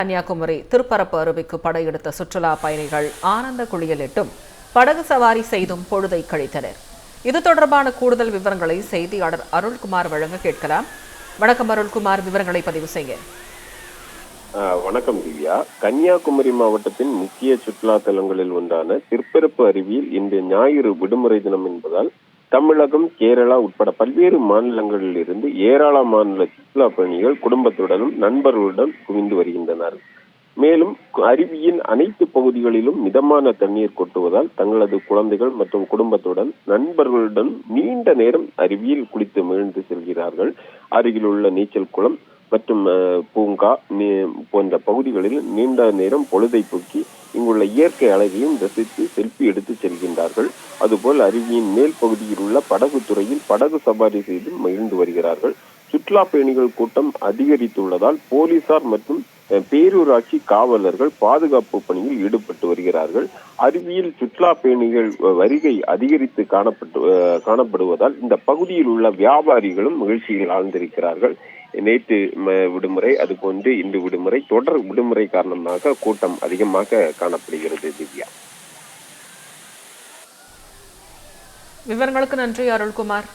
கன்னியாகுமரி திருப்பரப்பு அருவிக்கு படையெடுத்த சுற்றுலா பயணிகள் ஆனந்த குளியலிட்டும் படகு சவாரி செய்தும் பொழுதை கழித்தனர். இது தொடர்பான கூடுதல் விவரங்களை செய்தியாளர் அருள்குமார் வழங்க கேட்கலாம். வணக்கம் அருள்குமார், விவரங்களை பதிவு செய்ய. வணக்கம் திவ்யா. கன்னியாகுமரி மாவட்டத்தின் முக்கிய சுற்றுலா தலங்களில் ஒன்றான திருப்பரப்பு அருவியில் இன்று ஞாயிறு விடுமுறை தினம் என்பதால் தமிழகம், கேரளா உட்பட பல்வேறு மாநிலங்களில் இருந்து ஏராளமான சுற்றுலா பயணிகள் குடும்பத்துடனும் நண்பர்களுடன் குவிந்து வருகின்றனர். மேலும் அருவியின் அனைத்து பகுதிகளிலும் மிதமான தண்ணீர் கொட்டுவதால் தங்களது குழந்தைகள் மற்றும் குடும்பத்துடன் நண்பர்களுடன் நீண்ட நேரம் அருவியில் குளித்து மகிழ்ந்து செல்கிறார்கள். அருகில் உள்ள நீச்சல் குளம் மற்றும் பூங்கா போன்ற பகுதிகளில் நீண்ட நேரம் பொழுதை போக்கி இங்குள்ள இயற்கை அழகையும் ரசித்து செல்ஃபி எடுத்து செல்கின்றார்கள். அதுபோல் அருவியின் மேல் பகுதியில் உள்ள படகு துறையில் படகு சவாரி செய்து மகிழ்ந்து வருகிறார்கள். சுற்றுலா பயணிகள் கூட்டம் அதிகரித்துள்ளதால் போலீசார் மற்றும் பேரூராட்சி காவலர்கள் பாதுகாப்பு பணியில் ஈடுபட்டு வருகிறார்கள். அருவியில் சுற்றுலா பயணிகள் வருகை அதிகரித்து காணப்படுவதால் இந்த பகுதியில் உள்ள வியாபாரிகளும் மகிழ்ச்சியில் ஆழ்ந்திருக்கிறார்கள். நேற்று விடுமுறை, அதுபோன்று இன்று விடுமுறை, தொடர் விடுமுறை காரணமாக கூட்டம் அதிகமாக காணப்படுகிறது. திவ்யா, விவரங்களுக்கு நன்றி அருள்குமார்.